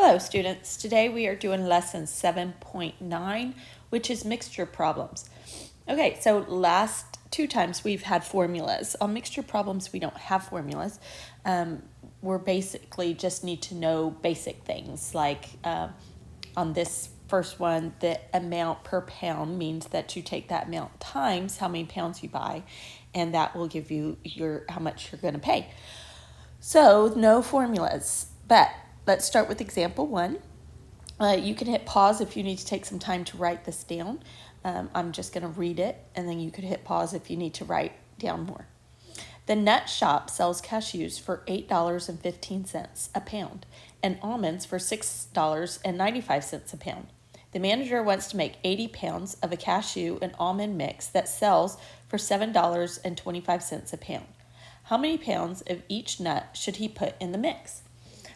Hello students, today we are doing lesson 7.9, which is mixture problems. Okay, so last two times we've had formulas. On mixture problems we don't have formulas. We're basically just need to know basic things like on this first one, the amount per pound means that you take that amount times how many pounds you buy, and that will give you how much you're going to pay. So no formulas, but let's start with example 1. You can hit pause if you need to take some time to write this down. I'm just going to read it, and then you could hit pause if you need to write down more. The nut shop sells cashews for $8.15 a pound and almonds for $6.95 a pound. The manager wants to make 80 pounds of a cashew and almond mix that sells for $7.25 a pound. How many pounds of each nut should he put in the mix?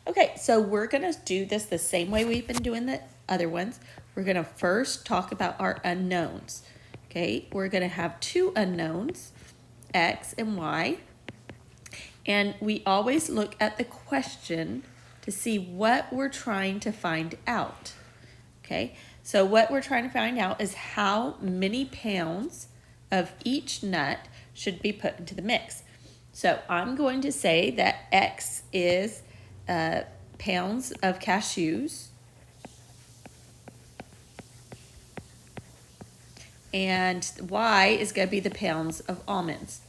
Okay, so we're going to do this the same way we've been doing the other ones. We're going to first talk about our unknowns. Okay, we're going to have two unknowns, X and Y. And we always look at the question to see what we're trying to find out. Okay, so what we're trying to find out is how many pounds of each nut should be put into the mix. So I'm going to say that X is pounds of cashews, and Y is going to be the pounds of almonds.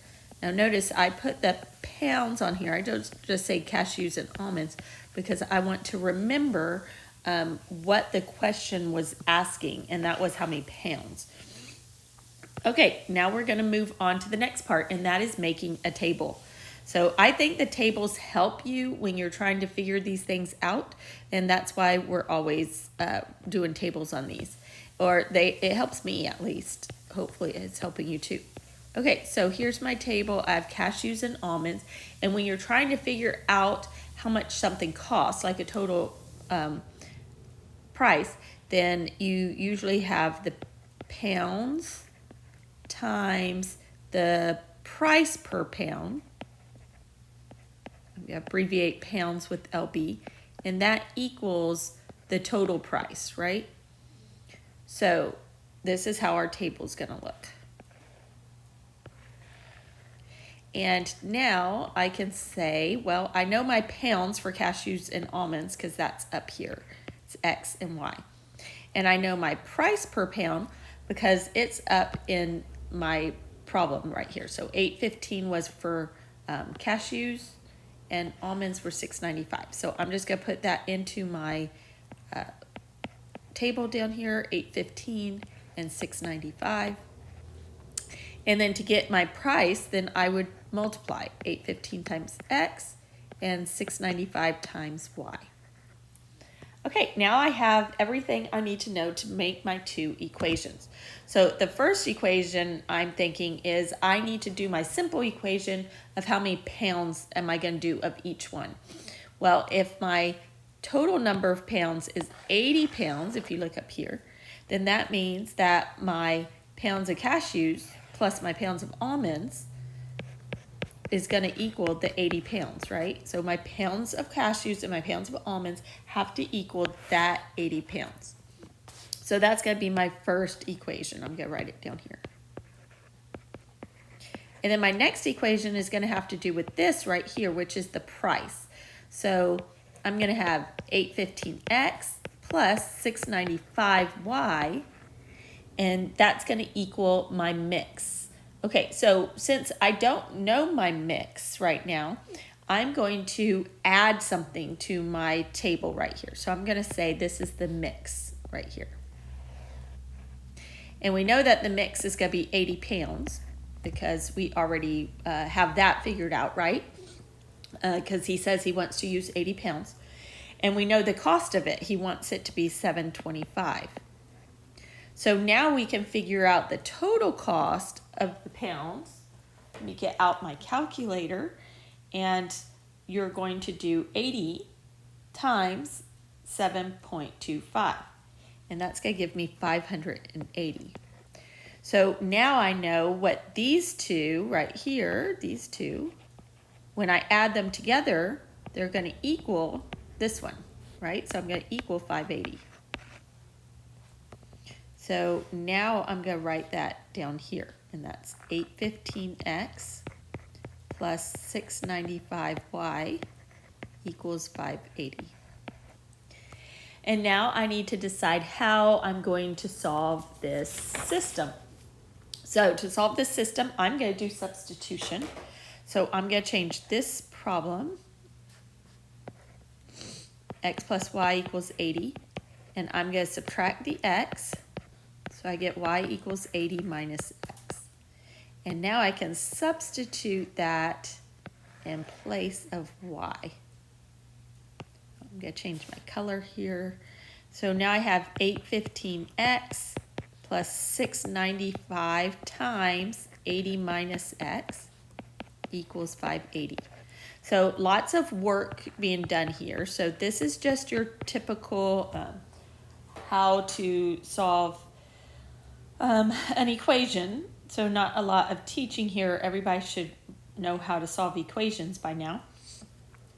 Now notice I put the pounds on here. I don't just say cashews and almonds because I want to remember what the question was asking, and that was how many pounds. Okay, now we're going to move on to the next part, and that is making a table. So I think the tables help you when you're trying to figure these things out, and that's why we're always doing tables on these. Or it helps me at least. Hopefully it's helping you too. Okay, so here's my table. I have cashews and almonds, and when you're trying to figure out how much something costs, like a total price, then you usually have the pounds times the price per pound. We abbreviate pounds with LB, and that equals the total price, right? So this is how our table is going to look. And now I can say, well, I know my pounds for cashews and almonds because that's up here. It's X and Y. And I know my price per pound because it's up in my problem right here. So $8.15 was for cashews, and almonds were $6.95. So I'm just going to put that into my table down here, $8.15 and $6.95. And then to get my price, then I would multiply $8.15 times X and $6.95 times Y. Okay, now I have everything I need to know to make my two equations. So the first equation I'm thinking is I need to do my simple equation of how many pounds am I going to do of each one. Well, if my total number of pounds is 80 pounds, if you look up here, then that means that my pounds of cashews plus my pounds of almonds is going to equal the 80 pounds, right? So my pounds of cashews and my pounds of almonds have to equal that 80 pounds. So that's going to be my first equation. I'm going to write it down here. And then my next equation is going to have to do with this right here, which is the price. So I'm going to have 815x plus 695y, and that's going to equal my mix. Okay, so since I don't know my mix right now, I'm going to add something to my table right here. So I'm going to say this is the mix right here. And we know that the mix is going to be 80 pounds because we already have that figured out, right? Because he says he wants to use 80 pounds. And we know the cost of it. He wants it to be $7.25. So now we can figure out the total cost of the pounds. Let me get out my calculator, and you're going to do 80 times 7.25, and that's going to give me 580. So now I know what these two right here, these two, when I add them together, they're going to equal this one right? So I'm going to equal 580. So now I'm going to write that down here, and that's 815x plus 695y equals 580. And now I need to decide how I'm going to solve this system. So to solve this system, I'm going to do substitution. So I'm going to change this problem, x plus y equals 80, and I'm going to subtract the x, so I get y equals 80 minus x. And now I can substitute that in place of y. I'm going to change my color here. So now I have 815x plus 695 times 80 minus x equals 580. So lots of work being done here. So this is just your typical how to solve an equation. So not a lot of teaching here. Everybody should know how to solve equations by now.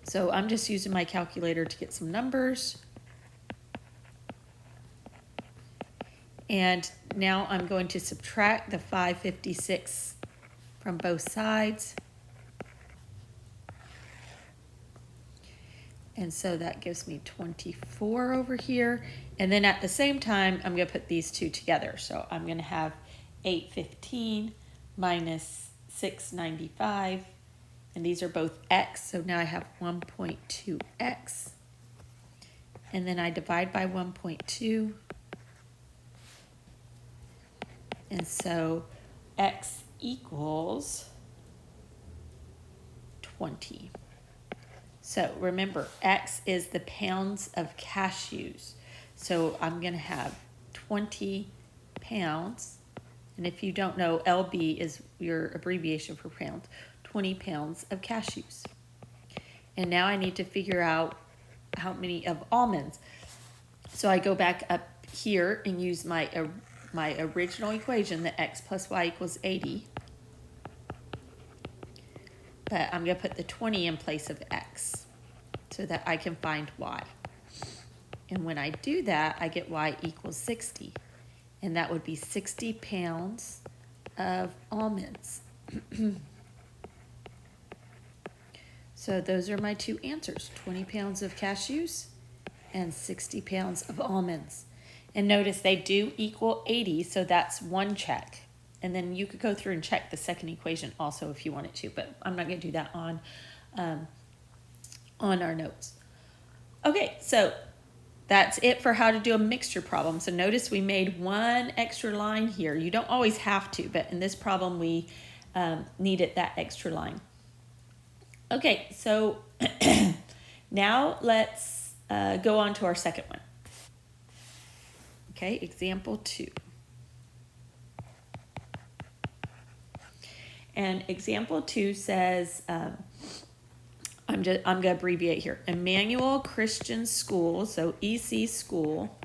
So I'm just using my calculator to get some numbers. And now I'm going to subtract the 556 from both sides. And so that gives me 24 over here. And then at the same time, I'm going to put these two together. So I'm going to have 815 minus 695. And these are both x. So now I have 1.2x. And then I divide by 1.2. And so x equals 20. So remember, x is the pounds of cashews. So I'm going to have 20 pounds. And if you don't know, LB is your abbreviation for pounds. 20 pounds of cashews. And now I need to figure out how many of almonds. So I go back up here and use my original equation, that x plus y equals 80. But I'm going to put the 20 in place of x so that I can find y. And when I do that, I get y equals 60. And that would be 60 pounds of almonds. So those are my two answers, 20 pounds of cashews and 60 pounds of almonds. And notice they do equal 80, so that's one check. And then you could go through and check the second equation also if you wanted to, but I'm not going to do that on our notes. Okay, so that's it for how to do a mixture problem. So notice we made one extra line here. You don't always have to, but in this problem we needed that extra line. Okay, so now let's go on to our second one. Okay, example 2. And example 2 says, I'm going to abbreviate here. Emmanuel Christian School, so EC School,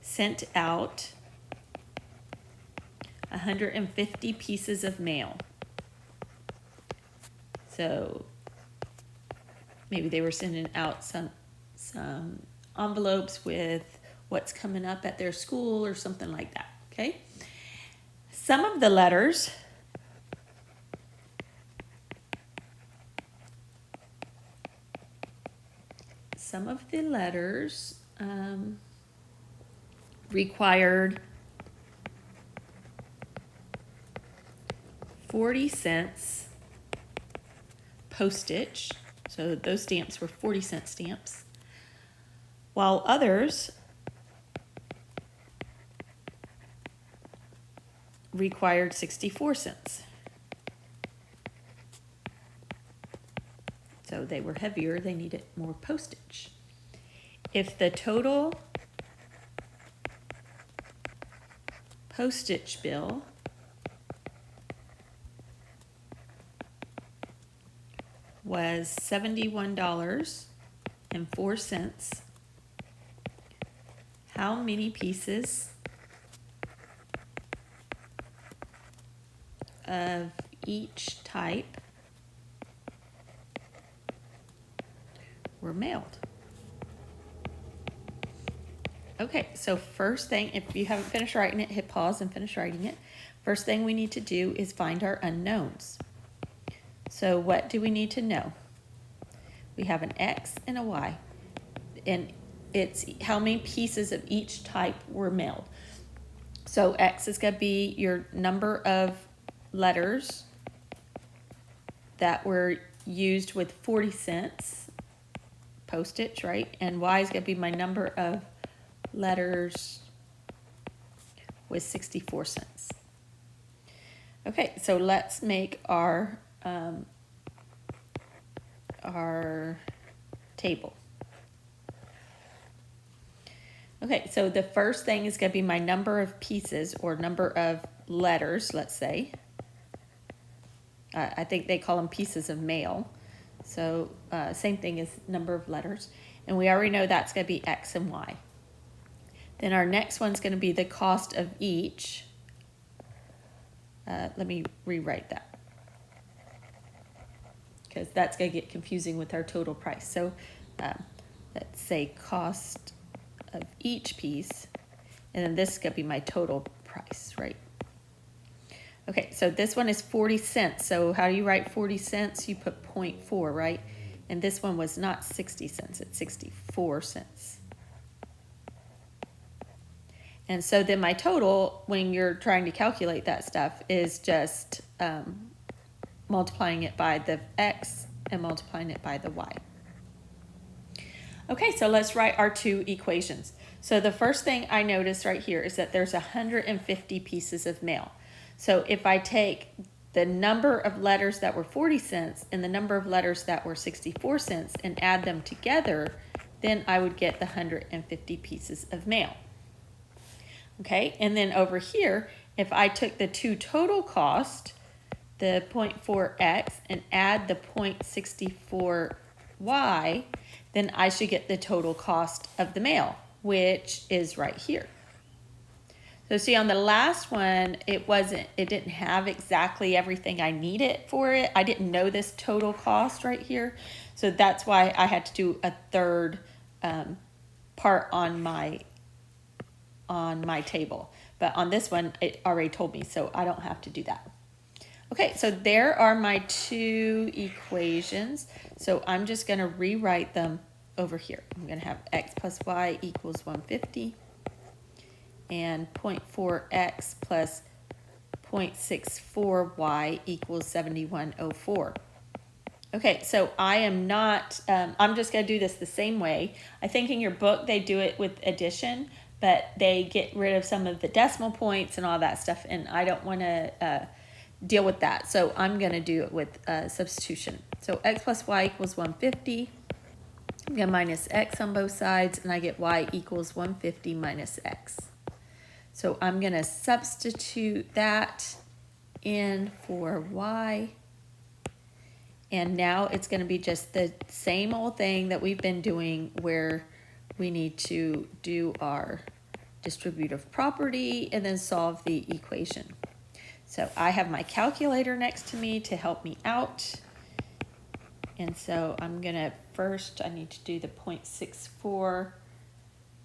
sent out 150 pieces of mail. So maybe they were sending out some envelopes with what's coming up at their school or something like that, okay? Some of the letters required 40 cents postage. So those stamps were 40-cent stamps, while others required 64 cents. So they were heavier, they needed more postage. If the total postage bill was $71.04, how many pieces of each type were mailed? Okay, so first thing, if you haven't finished writing it, hit pause and finish writing it. First thing we need to do is find our unknowns. So what do we need to know? We have an X and a Y, and it's how many pieces of each type were mailed. So X is going to be your number of letters that were used with 40 cents postage, right? And Y is going to be my number of letters with 64 cents. Okay, so let's make our table. Okay, so the first thing is going to be my number of pieces or number of letters, let's say. I think they call them pieces of mail. So same thing as number of letters. And we already know that's going to be X and Y. Then our next one's going to be the cost of each. Let me rewrite that, because that's going to get confusing with our total price. So let's say cost of each piece, and then this is going to be my total price, right? Okay, so this one is 40 cents. So how do you write 40 cents? You put 0.4, right? And this one was not 60 cents, it's 64 cents. And so then my total, when you're trying to calculate that stuff, is just multiplying it by the X and multiplying it by the Y. Okay, so let's write our two equations. So the first thing I noticed right here is that there's 150 pieces of mail. So if I take the number of letters that were 40 cents and the number of letters that were 64 cents and add them together, then I would get the 150 pieces of mail. Okay, and then over here, if I took the two total cost, the 0.4x, and add the 0.64y, then I should get the total cost of the mail, which is right here. So see, on the last one, it didn't have exactly everything I needed for it. I didn't know this total cost right here. So that's why I had to do a third part on my table. But on this one, it already told me, so I don't have to do that. Okay, so there are my two equations. So I'm just going to rewrite them over here. I'm going to have x plus y equals 150 and 0.4x plus 0.64y equals 7104. Okay, so I am not, I'm just going to do this the same way. I think in your book they do it with addition, but they get rid of some of the decimal points and all that stuff, and I don't want to deal with that. So I'm going to do it with substitution. So x plus y equals 150. I'm going to minus x on both sides, and I get y equals 150 minus x. So I'm going to substitute that in for y. And now it's going to be just the same old thing that we've been doing, where we need to do our distributive property and then solve the equation. So I have my calculator next to me to help me out. And so I'm going to first, I need to do the 0.64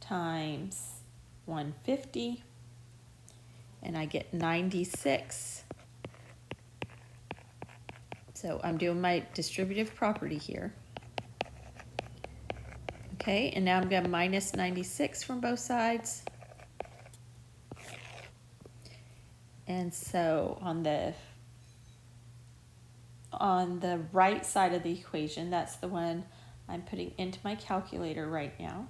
times 150. And I get 96. So I'm doing my distributive property here. Okay, and now I'm going to minus 96 from both sides. And so on the right side of the equation, that's the one I'm putting into my calculator right now,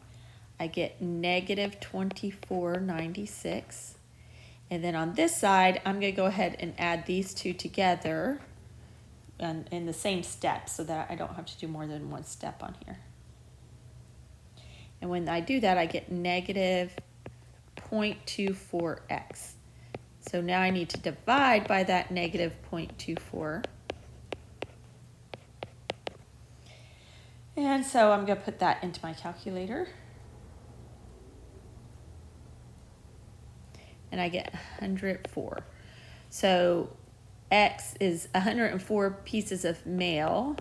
I get negative 2496. And then on this side, I'm going to go ahead and add these two together and in the same step, so that I don't have to do more than one step on here. And when I do that, I get negative 0.24x. So now I need to divide by that negative 0.24. And so I'm going to put that into my calculator. And I get 104. So X is 104 pieces of mail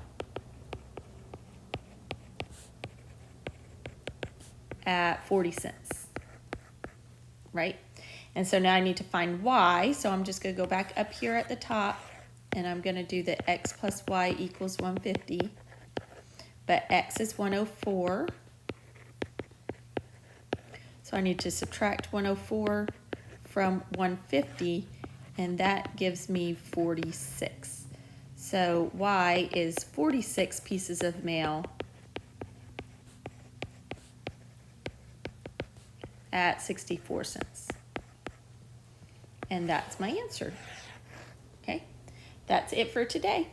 at 40 cents. right? And so now I need to find y, so I'm just going to go back up here at the top, and I'm going to do the x plus y equals 150, but x is 104, so I need to subtract 104 from 150, and that gives me 46. So y is 46 pieces of mail at 64 cents. And that's my answer. Okay, that's it for today.